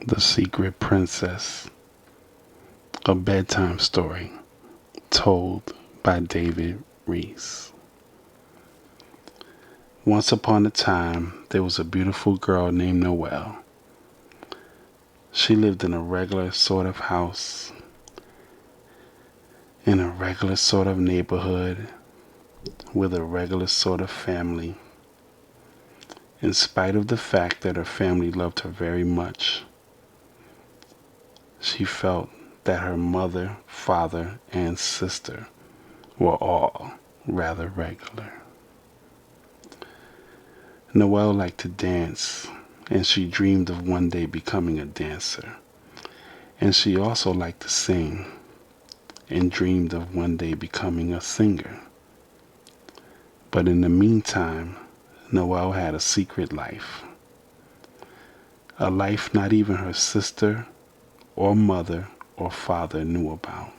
The Secret Princess, a bedtime story told by David Reese. Once upon a time, there was a beautiful girl named Noelle. She lived in a regular sort of house, in a regular sort of neighborhood, with a regular sort of family. In spite of the fact that her family loved her very much, she felt that her mother, father, and sister were all rather regular. Noelle liked to dance, and she dreamed of one day becoming a dancer. And she also liked to sing, and dreamed of one day becoming a singer. But in the meantime, Noelle had a secret life. A life not even her sister or mother or father knew about.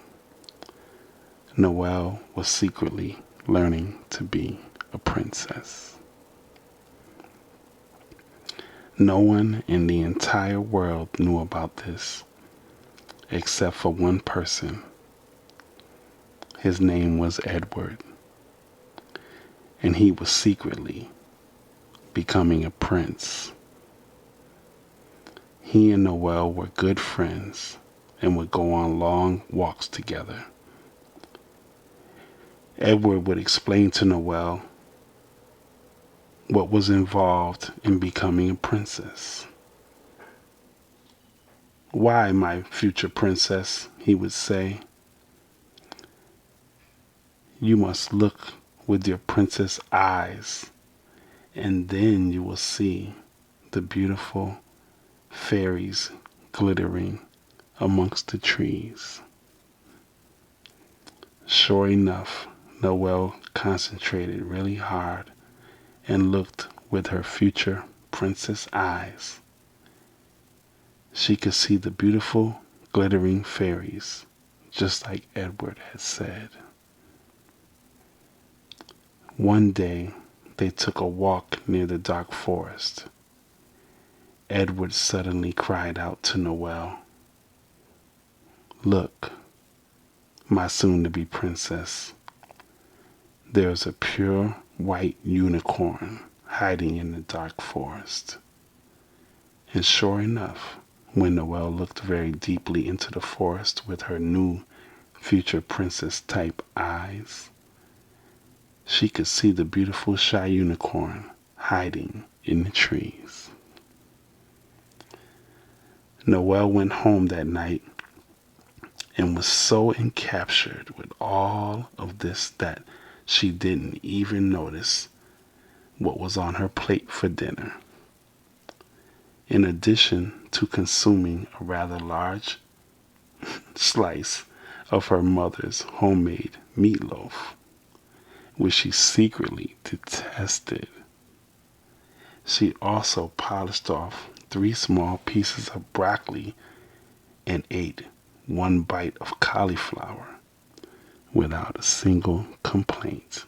Noelle was secretly learning to be a princess. No one in the entire world knew about this except for one person. His name was Edward, and he was secretly becoming a prince. He and Noelle were good friends and would go on long walks together. Edward would explain to Noelle what was involved in becoming a princess. "Why, my future princess," he would say, "you must look with your princess eyes, and then you will see the beautiful fairies glittering amongst the trees." Sure enough, Noelle concentrated really hard and looked with her future princess eyes. She could see the beautiful glittering fairies, just like Edward had said. One day, they took a walk near the dark forest. Edward suddenly cried out to Noelle, "Look, my soon-to-be princess, there's a pure white unicorn hiding in the dark forest." And sure enough, when Noelle looked very deeply into the forest with her new future princess type eyes, she could see the beautiful shy unicorn hiding in the trees. Noelle went home that night and was so encaptured with all of this that she didn't even notice what was on her plate for dinner. In addition to consuming a rather large slice of her mother's homemade meatloaf, which she secretly detested, she also polished off 3 small pieces of broccoli and ate 1 bite of cauliflower without a single complaint.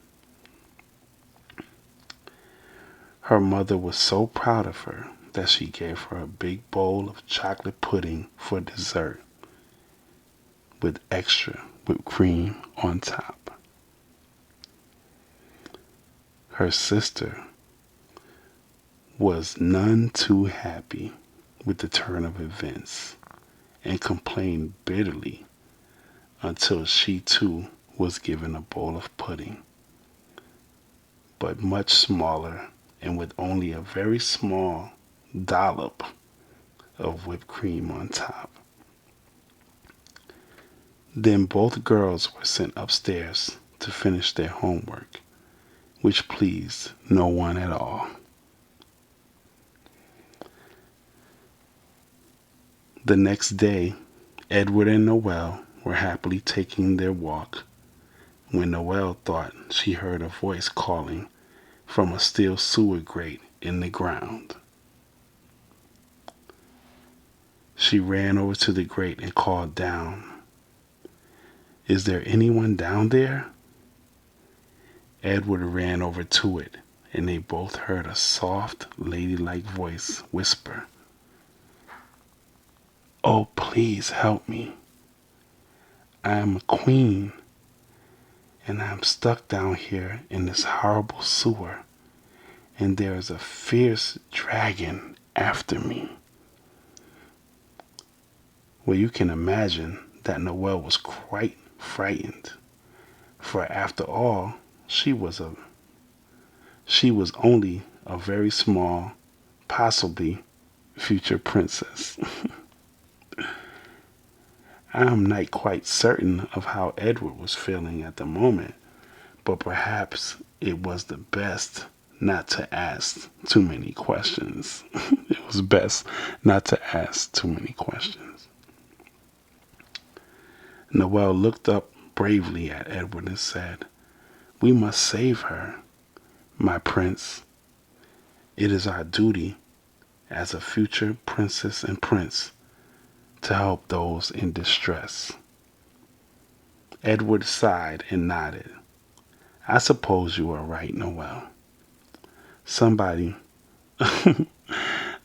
Her mother was so proud of her that she gave her a big bowl of chocolate pudding for dessert with extra whipped cream on top. Her sister was none too happy with the turn of events and complained bitterly until she too was given a bowl of pudding, but much smaller and with only a very small dollop of whipped cream on top. Then both girls were sent upstairs to finish their homework, which pleased no one at all. The next day, Edward and Noelle were happily taking their walk when Noelle thought she heard a voice calling from a steel sewer grate in the ground. She ran over to the grate and called down, "Is there anyone down there?" Edward ran over to it, and they both heard a soft, ladylike voice whisper, Oh, please help me. I am a queen, and I'm stuck down here in this horrible sewer, and there is a fierce dragon after me. Well, you can imagine that Noelle was quite frightened, for after all, she was a she was only a very small, possibly future princess. I am not quite certain of how Edward was feeling at the moment, but perhaps it was the best not to ask too many questions. It was best not to ask too many questions. Noelle looked up bravely at Edward and said, "We must save her, my prince. It is our duty as a future princess and prince to help those in distress." Edward sighed and nodded. "I suppose you are right, Noelle. Somebody,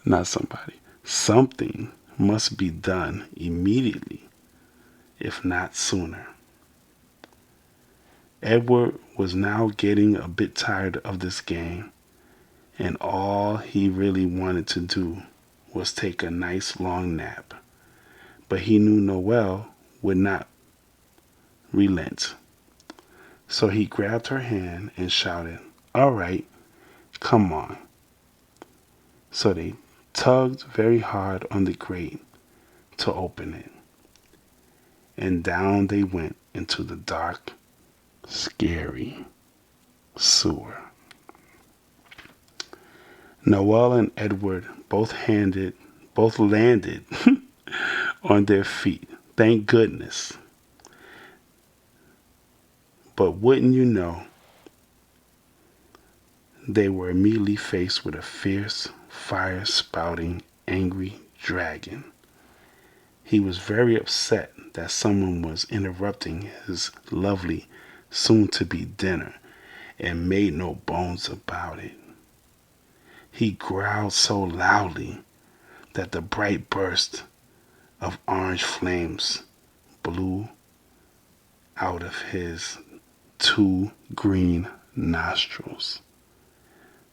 not somebody, something must be done immediately, if not sooner." Edward was now getting a bit tired of this game, and all he really wanted to do was take a nice long nap. But he knew Noelle would not relent. So he grabbed her hand and shouted, "All right, come on." So they tugged very hard on the grate to open it, and down they went into the dark, scary sewer. Noelle and Edward both landed on their feet. Thank goodness. But wouldn't you know, they were immediately faced with a fierce, fire-spouting, angry dragon. He was very upset that someone was interrupting his lovely, soon-to-be dinner, and made no bones about it. He growled so loudly that the bright burst of orange flames blew out of his two green nostrils.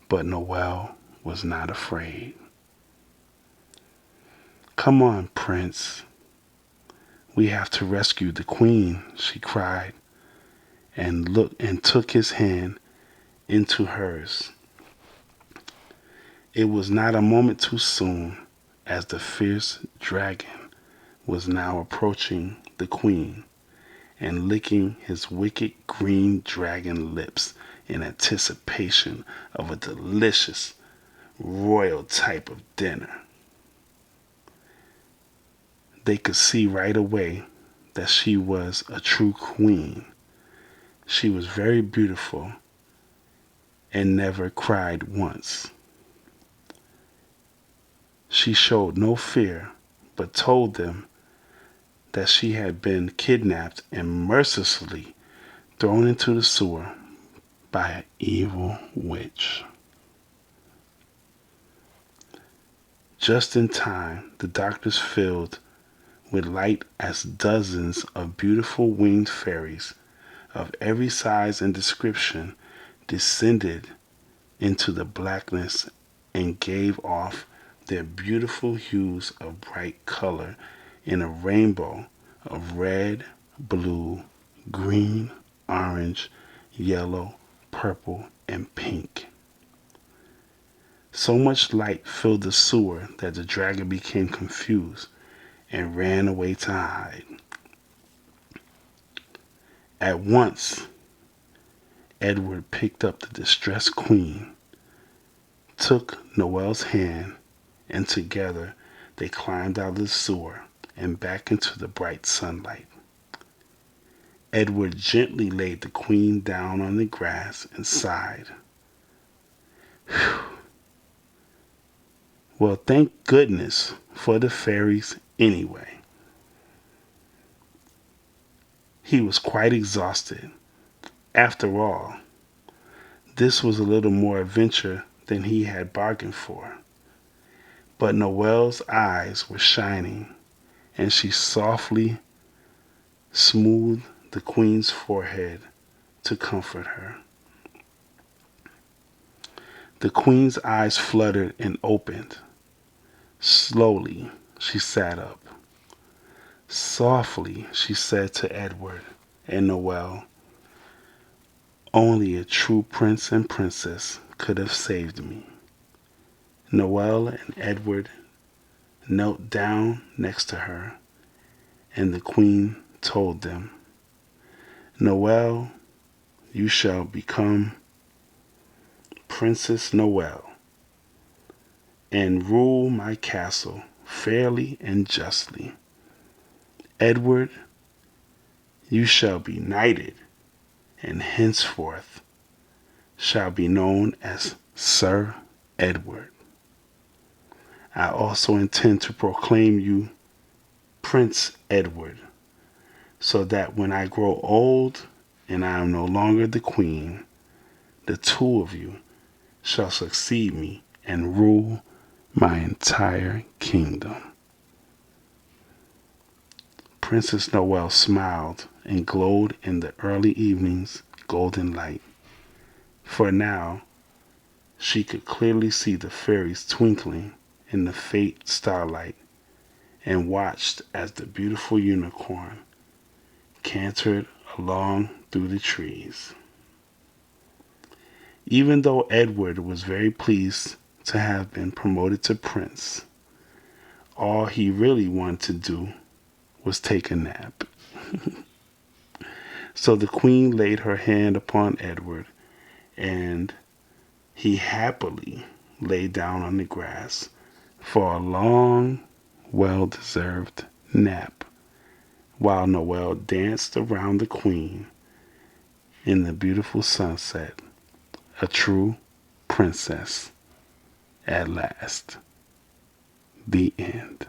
But Noelle was not afraid. "Come on, Prince. We have to rescue the Queen," she cried, and took his hand into hers. It was not a moment too soon, as the fierce dragon was now approaching the Queen and licking his wicked green dragon lips in anticipation of a delicious royal type of dinner. They could see right away that she was a true queen. She was very beautiful and never cried once. She showed no fear, but told them that she had been kidnapped and mercilessly thrown into the sewer by an evil witch. Just in time, the darkness filled with light as dozens of beautiful winged fairies of every size and description descended into the blackness and gave off their beautiful hues of bright color in a rainbow of red, blue, green, orange, yellow, purple, and pink. So much light filled the sewer that the dragon became confused and ran away to hide. At once, Edward picked up the distressed queen, took Noelle's hand, and together they climbed out of the sewer and back into the bright sunlight. Edward gently laid the queen down on the grass and sighed. "Whew. Well, thank goodness for the fairies anyway." He was quite exhausted. After all, this was a little more adventure than he had bargained for. But Noelle's eyes were shining, and she softly smoothed the queen's forehead to comfort her. The queen's eyes fluttered and opened. Slowly, she sat up. Softly, she said to Edward and Noel, "Only a true prince and princess could have saved me." Noel and Edward knelt down next to her, and the queen told them, "Noel, you shall become Princess Noel and rule my castle fairly and justly. Edward, you shall be knighted and henceforth shall be known as Sir Edward. I also intend to proclaim you Prince Edward, so that when I grow old and I am no longer the queen, the two of you shall succeed me and rule my entire kingdom." Princess Noel smiled and glowed in the early evening's golden light, for now she could clearly see the fairies twinkling in the faint starlight, and watched as the beautiful unicorn cantered along through the trees. Even though Edward was very pleased to have been promoted to prince, all he really wanted to do was take a nap. So the queen laid her hand upon Edward, and he happily lay down on the grass for a long, well-deserved nap, while Noel danced around the queen in the beautiful sunset, a true princess at last. The end.